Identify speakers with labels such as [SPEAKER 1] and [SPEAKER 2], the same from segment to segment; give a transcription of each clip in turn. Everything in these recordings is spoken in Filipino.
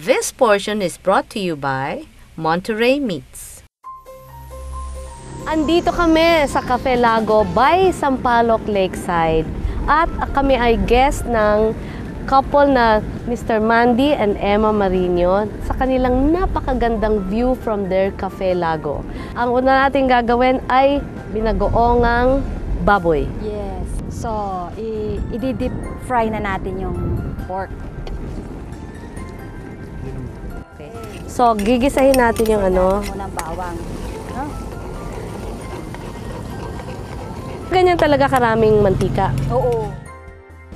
[SPEAKER 1] This portion is brought to you by Monterey Meats. Andito kami sa Cafe Lago by Sampaloc Lakeside at kami ay guest ng couple na Mr. Mandy and Emma Marino sa kanilang napakagandang view from their Cafe Lago. Ang una natin gagawin ay binagoongang baboy.
[SPEAKER 2] Yes. So, i-deep fry na natin yung pork.
[SPEAKER 1] Okay. So, gigisahin natin yung ano.
[SPEAKER 2] Unang bawang. No?
[SPEAKER 1] Ganyan talaga karaming mantika.
[SPEAKER 2] Oo.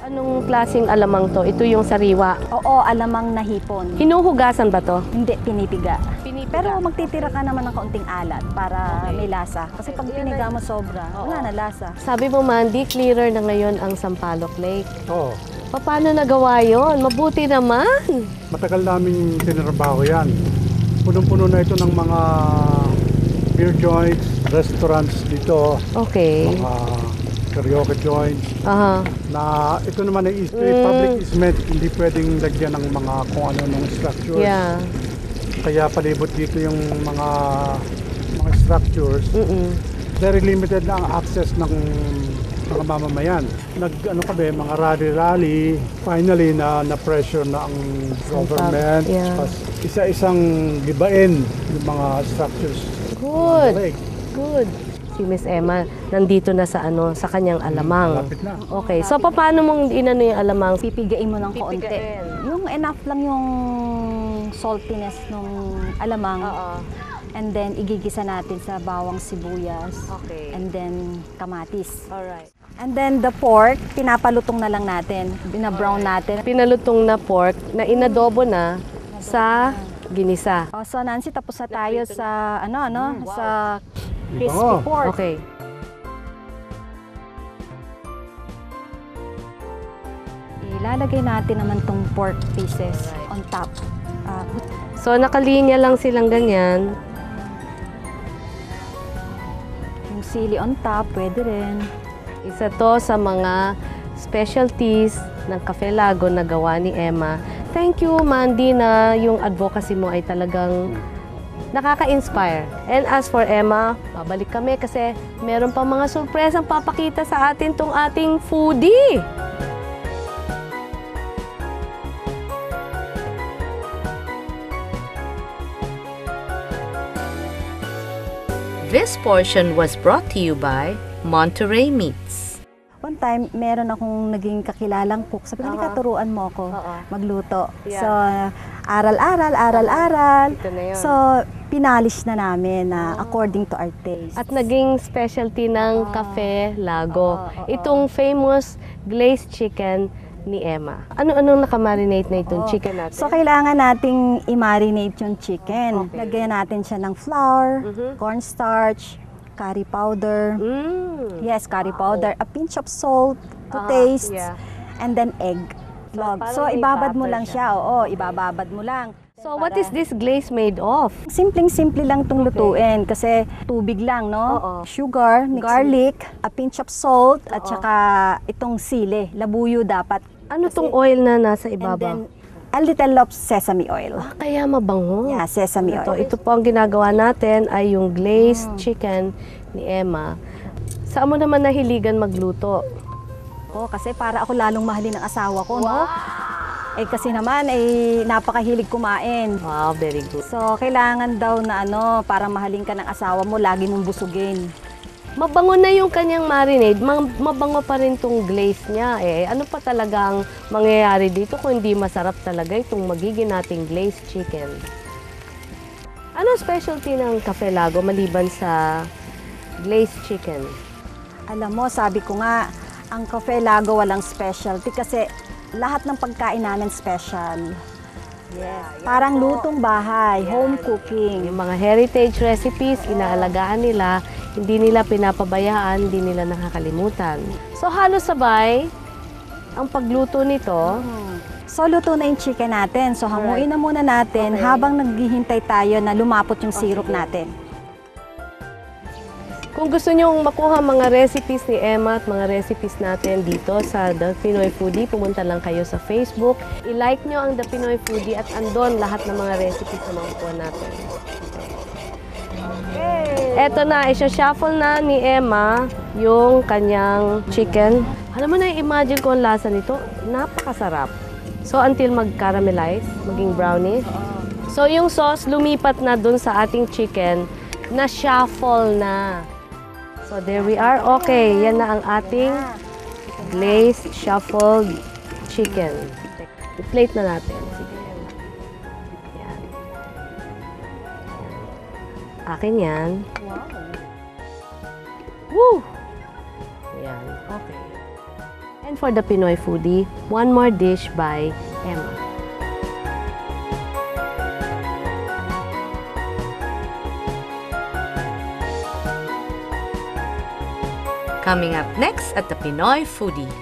[SPEAKER 1] Anong klaseng alamang to? Ito yung sariwa.
[SPEAKER 2] Oo, alamang nahipon.
[SPEAKER 1] Hinuhugasan ba to?
[SPEAKER 2] Hindi, pinipiga.
[SPEAKER 1] Pinipiga.
[SPEAKER 2] Pero magtitira ka naman ng kaunting alat para may lasa. Kasi pag piniga mo sobra, wala na lasa.
[SPEAKER 1] Sabi mo, Mandy, clearer na ngayon ang Sampaloc Lake.
[SPEAKER 3] Oo.
[SPEAKER 1] Paano nagawa yon? Mabuti naman.
[SPEAKER 3] Matagal namin tinrabaho yan. Punong-puno na ito ng mga beer joints, restaurants dito.
[SPEAKER 1] Okay.
[SPEAKER 3] Mga karaoke joints.
[SPEAKER 1] Aha.
[SPEAKER 3] Na ito naman ay public easement. Hindi pwedeng lagyan ng mga kung ano ng structures.
[SPEAKER 1] Yeah.
[SPEAKER 3] Kaya palibot dito yung mga structures. Very limited na ang access ng mga mamamayan. Mga rally-rally. Finally, na-pressure na ang government.
[SPEAKER 1] Yeah.
[SPEAKER 3] Isa-isang gibain yung mga structures.
[SPEAKER 1] Good. Good. Si Miss Emma nandito na sa sa kanyang alamang.
[SPEAKER 3] Malapit na.
[SPEAKER 1] Okay. So paano mong inano yung alamang?
[SPEAKER 2] Pipigain mo ng kaunti. Yung enough lang yung saltiness ng alamang. And then, igigisa natin sa bawang sibuyas.
[SPEAKER 1] Okay.
[SPEAKER 2] And then, kamatis.
[SPEAKER 1] Alright.
[SPEAKER 2] And then, the pork, pinapalutong na lang natin. Binabrown natin.
[SPEAKER 1] Pinalutong na pork na inadobo na sa ginisa.
[SPEAKER 2] So, Nancy, tapos na tayo sa, sa crispy
[SPEAKER 3] Oh,
[SPEAKER 2] pork.
[SPEAKER 1] Okay.
[SPEAKER 2] Ilalagay natin naman tong pork pieces on top.
[SPEAKER 1] So, nakalinya lang silang ganyan.
[SPEAKER 2] Yung sili on top, pwede rin.
[SPEAKER 1] Isa to sa mga specialties ng Cafe Lago na gawa ni Emma. Thank you, Mandy, na yung advocacy mo ay talagang nakaka-inspire. And as for Emma, babalik kami kasi meron pa mga surpresang papakita sa atin tong ating foodie. This portion was brought to you by Monterey Meats.
[SPEAKER 2] One time, meron akong naging kakilalang cook. Sabi ko, turuan mo ako magluto.
[SPEAKER 1] Yeah.
[SPEAKER 2] So, aral.
[SPEAKER 1] Ito na yun.
[SPEAKER 2] So, pinalish na namin na according to our taste.
[SPEAKER 1] At naging specialty ng Cafe Lago. Itong famous glazed chicken ni Emma. Ano-anong nakamarinate na itong chicken natin?
[SPEAKER 2] So, kailangan nating i-marinate yung chicken. Lagyan natin siya ng flour, cornstarch, curry powder. Yes, curry powder. A pinch of salt to taste.
[SPEAKER 1] Yeah.
[SPEAKER 2] And then egg. So, ibabad mo lang siya. Oo, ibababad mo lang.
[SPEAKER 1] So, what is this glaze made of?
[SPEAKER 2] Simpleng-simple lang itong lutuin kasi tubig lang, no? Sugar, garlic, a pinch of salt, at saka itong sili. Labuyo dapat.
[SPEAKER 1] Ano tong oil na nasa
[SPEAKER 2] And
[SPEAKER 1] ibabaw?
[SPEAKER 2] then, a little of sesame oil.
[SPEAKER 1] Kaya mabango.
[SPEAKER 2] Yeah, sesame oil.
[SPEAKER 1] Ito po ang ginagawa natin ay yung glazed chicken ni Emma. Saan mo naman nahiligan magluto?
[SPEAKER 2] Kasi para ako lalong mahalin ng asawa ko, no? Eh kasi naman, napakahilig kumain.
[SPEAKER 1] Wow, very good.
[SPEAKER 2] So, kailangan daw na para mahalin ka ng asawa mo, lagi mong busugin.
[SPEAKER 1] Mabango na yung kanyang marinade, mabango pa rin tong glaze niya. Ano pa talagang mangyayari dito kung hindi masarap talaga itong magiging nating glazed chicken? Ano specialty ng Cafe Lago maliban sa glazed chicken?
[SPEAKER 2] Alam mo, sabi ko nga, ang Cafe Lago walang specialty kasi lahat ng pagkain namin special. Yes. Parang lutong bahay, home cooking.
[SPEAKER 1] Yung mga heritage recipes, inaalagaan nila, hindi nila pinapabayaan, hindi nila nakakalimutan. So halos sabay ang pagluto nito.
[SPEAKER 2] So luto na yung chicken natin. So hanguin na muna natin habang naghihintay tayo na lumapot yung syrup natin.
[SPEAKER 1] Kung gusto nyo makuha mga recipes ni Emma at mga recipes natin dito sa The Pinoy Foodie, pumunta lang kayo sa Facebook. I-like nyo ang The Pinoy Foodie at andon lahat ng mga recipes na makukuha natin. Eto na, isa-shuffle na ni Emma yung kanyang chicken. Alam mo na, imagine ko ang lasa nito. Napakasarap. So, until mag-caramelize, maging brownish. So, yung sauce lumipat na dun sa ating chicken na shuffle na. So, there we are. Okay, yan na ang ating glazed shuffled chicken. I-plate na natin. Sige. Yan. Akin yan. Woo! Yan. Okay. And for the Pinoy Foodie, one more dish by Emma. Coming up next at the Pinoy Foodie.